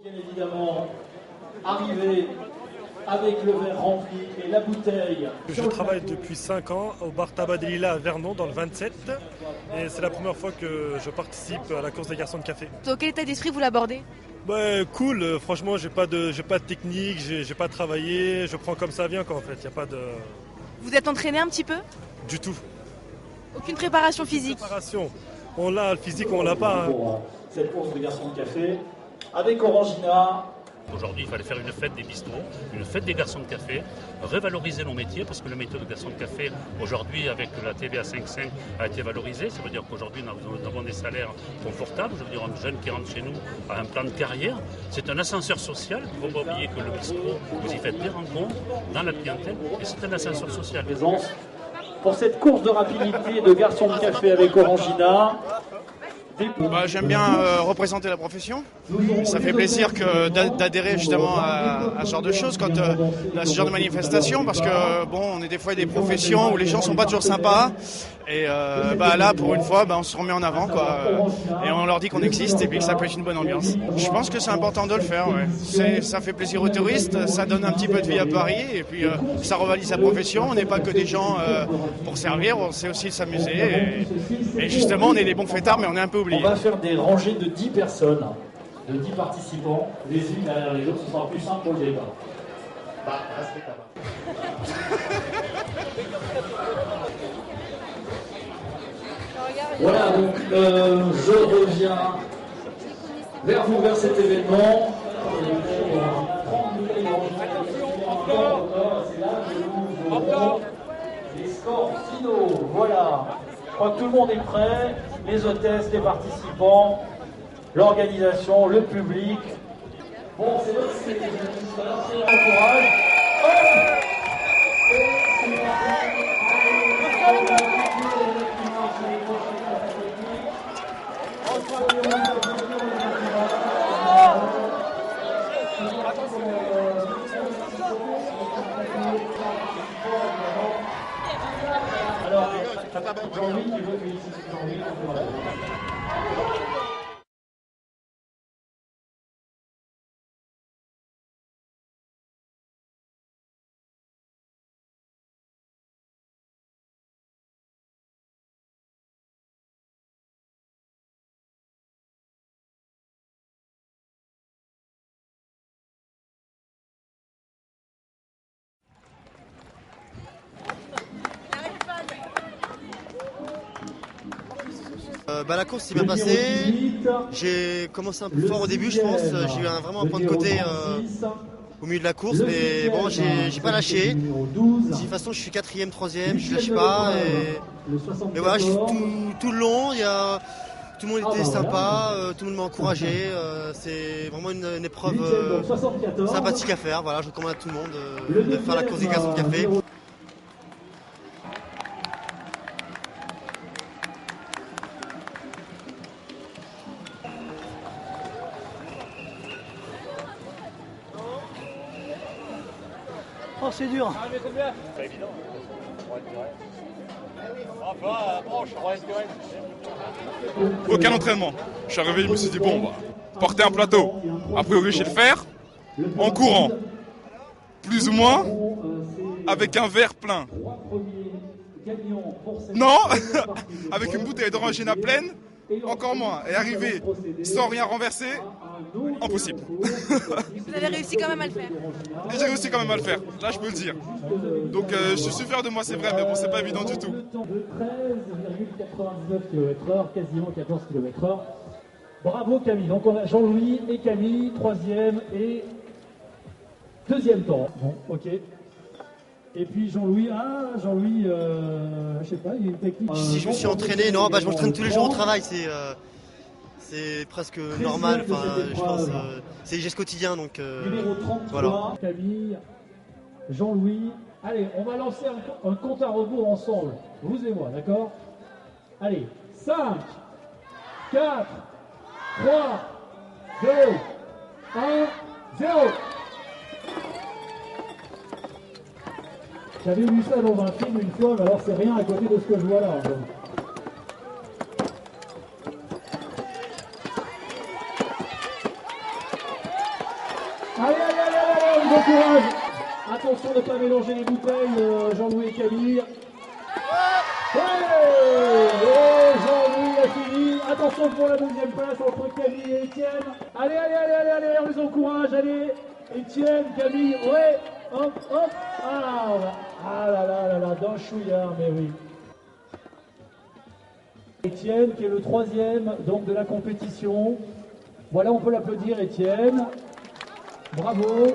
Bien évidemment, arriver avec le verre rempli et la bouteille. Je travaille depuis 5 ans au bar Tabac des Lilas à Vernon dans le 27 et c'est la première fois que je participe à la course des garçons de café. Dans quel état d'esprit vous l'abordez? Cool, franchement j'ai pas de technique, j'ai pas travaillé, je prends comme ça vient quoi en fait, y a pas de... Vous êtes entraîné un petit peu? Du tout. Aucune préparation physique? Préparation, on l'a, le physique on l'a pas. Pour cette course de garçons de café avec Orangina. Aujourd'hui, il fallait faire une fête des bistrots, une fête des garçons de café, revaloriser nos métiers, parce que le métier de garçon de café, aujourd'hui, avec la TVA 5.5, a été valorisé. Ça veut dire qu'aujourd'hui, nous avons des salaires confortables. Je veux dire, un jeune qui rentre chez nous a un plan de carrière. C'est un ascenseur social. Il ne faut pas oublier que le bistrot, vous y faites des rencontres dans la clientèle, et c'est un ascenseur social. Pour cette course de rapidité de garçons de café avec Orangina. J'aime bien représenter la profession. Ça fait plaisir d'adhérer justement à ce genre de choses quand à ce genre de manifestations, parce que on est des fois des professions où les gens sont pas toujours sympas et là pour une fois on se remet en avant quoi, et on leur dit qu'on existe et puis que ça peut être une bonne ambiance. Je pense que c'est important de le faire. Ouais. Ça fait plaisir aux touristes, ça donne un petit peu de vie à Paris et puis ça revalide sa profession. On n'est pas que des gens pour servir, on sait aussi s'amuser et justement on est des bons fêtards mais on est un peu oubliés. On va faire des rangées de 10 personnes, de 10 participants, les unes derrière les autres, ce sera plus simple pour le débat. Restez là-bas. Voilà, donc je reviens vers vous, vers cet événement. C'est là que nous aurons les scores finaux. Voilà. Je crois que tout le monde est prêt, les hôtesses, les participants, l'organisation, le public. Bon, c'est vrai que c'est un courage. Alors, Jean-Louis qui veut féliciter Jean-Louis. La course s'est bien passée. J'ai commencé un peu fort au début, je pense. J'ai eu vraiment un point de côté au milieu de la course, mais bon, j'ai pas lâché. De toute façon, je suis 4e, 3e, je lâche pas. Et voilà, tout le long, tout le monde était sympa, tout le monde m'a encouragé. C'est vraiment une épreuve sympathique à faire. Voilà, je recommande à tout le monde de faire la course des garçons de café. Oh, c'est dur. C'est pas évident. Aucun entraînement. Je suis arrivé, je me suis dit bon, porter un plateau. A priori, je vais le faire en courant. Plus ou moins avec un verre plein. Non, avec une bouteille d'orangina pleine, encore moins. Et arriver sans rien renverser, impossible. Vous avez réussi quand même à le faire. Et j'ai réussi quand même à le faire, là je peux le dire. Donc je suis fier de moi, c'est vrai, mais bon, c'est pas évident du tout. De 13,99 km/h, quasiment 14 km/h. Bravo Camille. Donc on a Jean-Louis et Camille, 3e et 2e temps. Bon, ok. Et puis Jean-Louis, je sais pas, il y a une technique. Si je me suis entraîné, non, je m'entraîne tous les jours au travail, c'est presque normal, je pense, c'est les gestes quotidiens, donc Numéro 33, voilà. Camille, Jean-Louis, allez, on va lancer un compte à rebours ensemble, vous et moi, d'accord? Allez, 5, 4, 3, 2, 1, 0. J'avais vu ça dans un film une fois, mais alors c'est rien à côté de ce que je vois là. attention de ne pas mélanger les bouteilles, Jean-Louis et Camille. Ouais, et Jean-Louis a fini. Attention pour la deuxième place entre Camille et Étienne. Allez, on les encourage, allez. Étienne, Camille, ouais, hop. Ah là, d'un chouillard, mais oui. Étienne qui est le troisième donc de la compétition. Voilà, on peut l'applaudir, Étienne. Bravo.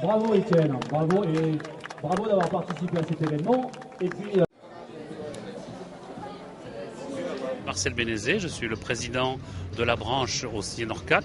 Bravo Étienne, bravo et bravo d'avoir participé à cet événement. Et puis Marcel Bénézé, je suis le président de la branche aussi Norcat,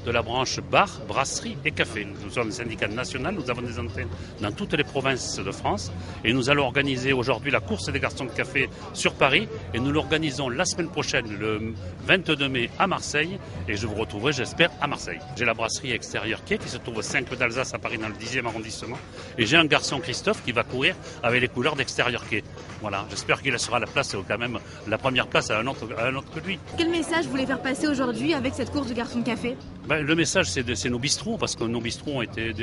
de la branche bar, brasserie et café. Nous sommes un syndicat national, nous avons des antennes dans toutes les provinces de France et nous allons organiser aujourd'hui la course des garçons de café sur Paris et nous l'organisons la semaine prochaine, le 22 mai à Marseille et je vous retrouverai, j'espère, à Marseille. J'ai la brasserie Extérieur Quai qui se trouve au 5 d'Alsace à Paris dans le 10e arrondissement et j'ai un garçon, Christophe, qui va courir avec les couleurs d'Extérieur Quai. Voilà, j'espère qu'il laissera la place, quand même la première place à un autre que lui. Quel message vous voulez faire passer aujourd'hui avec cette course de garçons de café? Le message, c'est nos bistrots, parce que nos bistrots ont été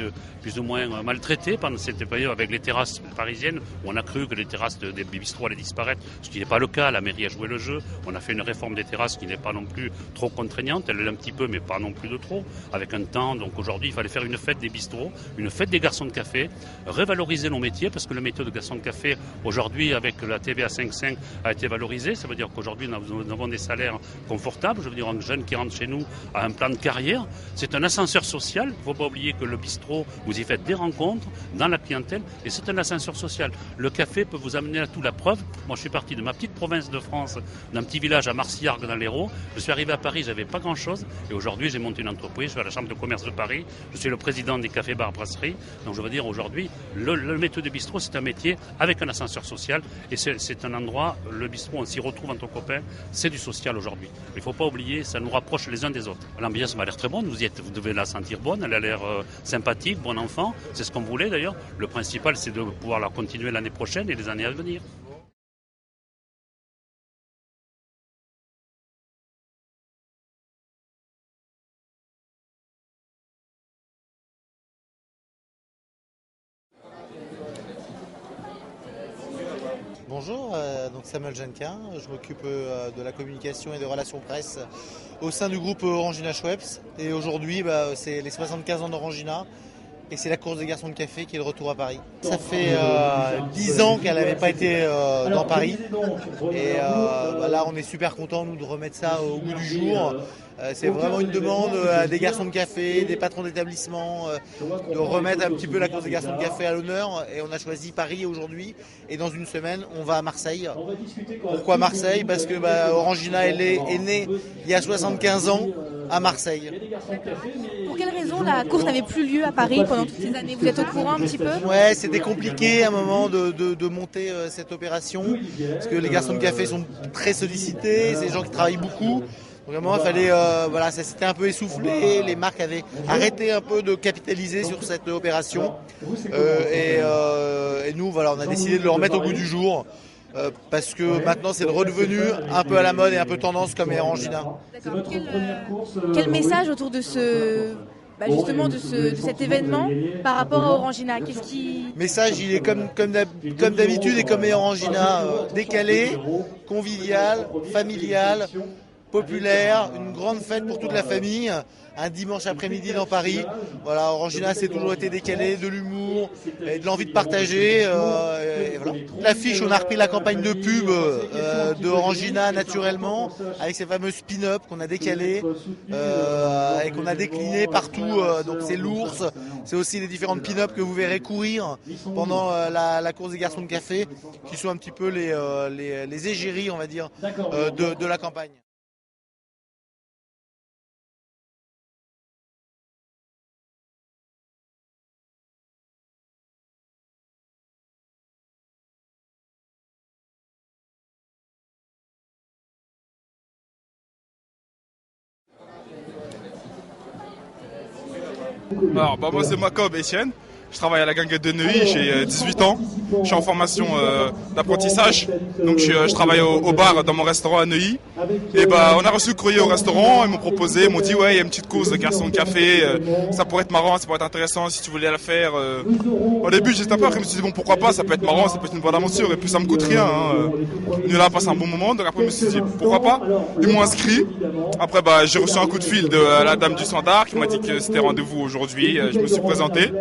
plus ou moins maltraités pendant cette période avec les terrasses parisiennes, où on a cru que les terrasses des bistrots allaient disparaître, ce qui n'est pas le cas. La mairie a joué le jeu. On a fait une réforme des terrasses qui n'est pas non plus trop contraignante. Elle l'est un petit peu, mais pas non plus de trop, avec un temps. Donc aujourd'hui, il fallait faire une fête des bistrots, une fête des garçons de café, revaloriser nos métiers, parce que le métier de garçon de café, aujourd'hui, avec la TVA 5.5, a été valorisé. Ça veut dire qu'aujourd'hui, nous avons des salaires confortables. Je veux dire, un jeune qui rentre chez nous a un plan de carrière. C'est un ascenseur social. Il ne faut pas oublier que le bistrot, vous y faites des rencontres dans la clientèle et c'est un ascenseur social. Le café peut vous amener à tout. La preuve, moi je suis parti de ma petite province de France, d'un petit village à Marciargues dans l'Hérault. Je suis arrivé à Paris, j'avais pas grand chose et aujourd'hui j'ai monté une entreprise, je suis à la Chambre de commerce de Paris, je suis le président des cafés bars brasseries. Donc je veux dire aujourd'hui, le métier de bistrot c'est un métier avec un ascenseur social et c'est un endroit, le bistrot on s'y retrouve entre copains, c'est du social aujourd'hui. Il ne faut pas oublier, ça nous rapproche les uns des autres. L'ambiance m'a l'air très bonne, vous devez la sentir bonne, elle a l'air sympathique, bon enfant, c'est ce qu'on voulait d'ailleurs. Le principal c'est de pouvoir la continuer l'année prochaine et les années à venir. Bonjour, donc Samuel Jenquin, je m'occupe de la communication et des relations presse au sein du groupe Orangina Schweppes et aujourd'hui c'est les 75 ans d'Orangina et c'est la course des garçons de café qui est de retour à Paris. Ça fait 10 ans qu'elle n'avait pas été dans Paris et là on est super contents nous de remettre ça au goût du jour. C'est vraiment une demande des garçons de café, des patrons d'établissement, de remettre un petit peu la course des garçons de café à l'honneur. Et on a choisi Paris aujourd'hui. Et dans une semaine, on va à Marseille. Pourquoi Marseille? Parce que Orangina est né il y a 75 ans à Marseille. Pour quelle raison la course n'avait plus lieu à Paris pendant toutes ces années? Vous êtes au courant un petit peu? Ouais, c'était compliqué à un moment de monter cette opération. Parce que les garçons de café sont très sollicités, c'est des gens qui travaillent beaucoup. Vraiment, il fallait, ça s'était un peu essoufflé. Les marques avaient arrêté un peu de capitaliser sur cette opération. Et nous, on a décidé de le remettre au goût du jour. Parce que maintenant, c'est redevenu un peu à la mode et un peu tendance comme Orangina. D'accord. Quel message autour de de cet événement par rapport à Orangina? Message, il est comme d'habitude et comme Orangina, décalé, convivial, familial, populaire, une grande fête pour toute la famille, un dimanche après-midi dans Paris. Voilà, Orangina, c'est toujours été décalé, de l'humour, et de l'envie de partager. Et voilà. L'affiche, on a repris la campagne de pub de Orangina naturellement, avec ces fameux spin-up qu'on a décalés et qu'on a décliné partout. Donc c'est l'ours, c'est aussi les différentes pin-up que vous verrez courir pendant la course des garçons de café, qui sont un petit peu les égéries, on va dire, de la campagne. Alors, moi c'est Macob Etienne, Je travaille à la guinguette de Neuilly, j'ai 18 ans. Je suis en formation d'apprentissage. Donc je travaille au bar dans mon restaurant à Neuilly. Et bah on a reçu le courrier au restaurant, ils m'ont proposé, ils m'ont dit ouais il y a une petite course de garçon de café, ça pourrait être marrant, ça pourrait être intéressant si tu voulais la faire. Au début j'étais peur, je me suis dit bon pourquoi pas, ça peut être marrant, ça peut être une bonne aventure et puis ça me coûte rien. Nous là on passe un bon moment, donc après je me suis dit pourquoi pas. Ils m'ont inscrit. Après bah j'ai reçu un coup de fil de la dame du standard qui m'a dit que c'était rendez-vous aujourd'hui. Je me suis présenté.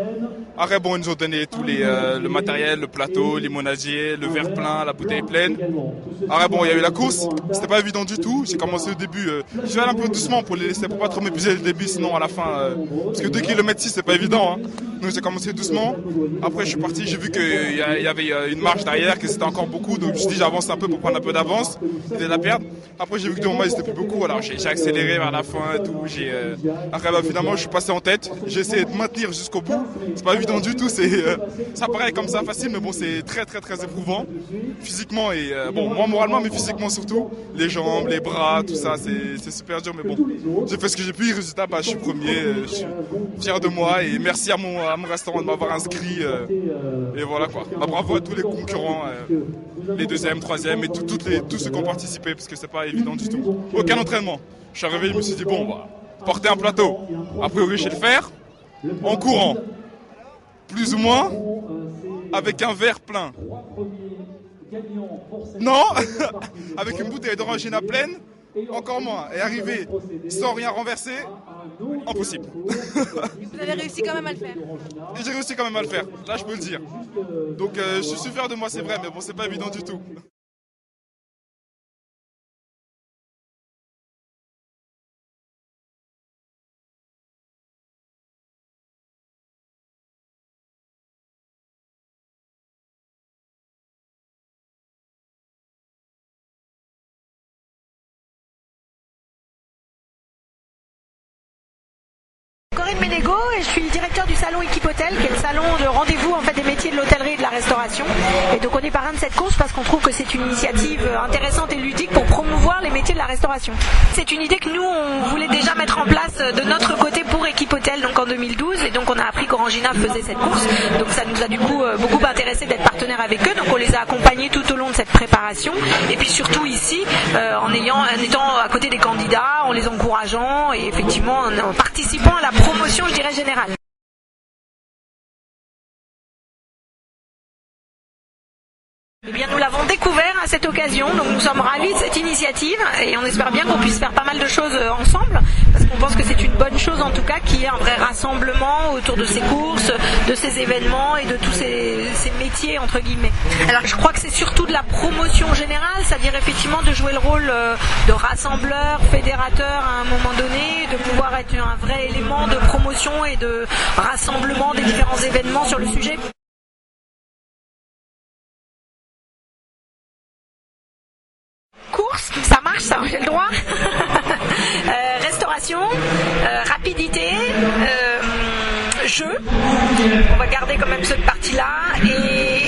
Après bon ils nous ont donné tous le matériel, le plateau, les limonadier, le verre plein, la bouteille pleine. Après bon il y a eu la course, c'était pas évident du tout. J'ai commencé au début, je vais aller un peu doucement pour les laisser, pour pas trop m'épuiser le début, sinon à la fin, parce que 2 km 6 c'est pas évident. Donc j'ai commencé doucement. Après je suis parti, j'ai vu qu'il y avait une marche derrière, que c'était encore beaucoup, donc je me suis dit j'avance un peu pour prendre un peu d'avance, et la perdre. Après j'ai vu que devant moi il était plus beaucoup, alors j'ai accéléré vers la fin et tout. Après bah, finalement je suis passé en tête, j'ai essayé de maintenir jusqu'au bout. C'est pas évident du tout, ça paraît comme ça facile, mais bon c'est très éprouvant physiquement et bon moi moralement mais physiquement surtout. Les jambes, les bras, tout ça c'est super dur, mais bon j'ai fait ce que j'ai pu. Résultat bah je suis premier, je suis fier de moi et merci à mon restaurant de m'avoir inscrit et voilà quoi. Bah, bravo à tous les concurrents, les deuxièmes, troisièmes et tous ceux qui ont participé parce que c'est pas évident du tout. Aucun entraînement. Je suis arrivé, je me suis dit bon bah porter un plateau. A priori je sais le faire en courant, plus ou moins, avec un verre plein. Non, avec une bouteille d'orangina pleine, encore moins. Et arriver sans rien renverser, impossible. Vous avez réussi quand même à le faire. Et j'ai réussi quand même à le faire, là je peux le dire. Donc je suis fier de moi, c'est vrai, mais bon c'est pas évident du tout. Corinne Ménégo et je suis directeur du salon Équipe Hôtel, qui est le salon de rendez-vous en fait des métiers de l'hôtellerie et de la restauration. Et donc on est parrain de cette course parce qu'on trouve que c'est une initiative intéressante et ludique pour promouvoir les métiers de la restauration. C'est une idée que nous on voulait déjà mettre en place de notre côté pour Équipe Hôtel donc en 2012 et donc on a appris qu'Orangina faisait cette course. Donc ça nous a du coup beaucoup intéressé d'être partenaire avec eux. Donc on les a accompagnés tout au long de cette préparation et puis surtout ici en étant à côté des candidats, en les encourageant et effectivement en participant à la promotion, je dirais, générale. Eh bien, nous l'avons découvert à cette occasion, donc nous sommes ravis de cette initiative et on espère bien qu'on puisse faire pas mal de choses ensemble, parce qu'on pense que c'est une bonne chose en tout cas, qu'il y ait un vrai rassemblement autour de ces courses, de ces événements et de tous ces métiers entre guillemets. Alors je crois que c'est surtout de la promotion générale, c'est-à-dire effectivement de jouer le rôle de rassembleur, fédérateur à un moment donné, de pouvoir être un vrai élément de promotion et de rassemblement des différents événements sur le sujet. Course, ça marche ça, j'ai le droit. Restauration, rapidité, jeu. On va garder quand même cette partie-là et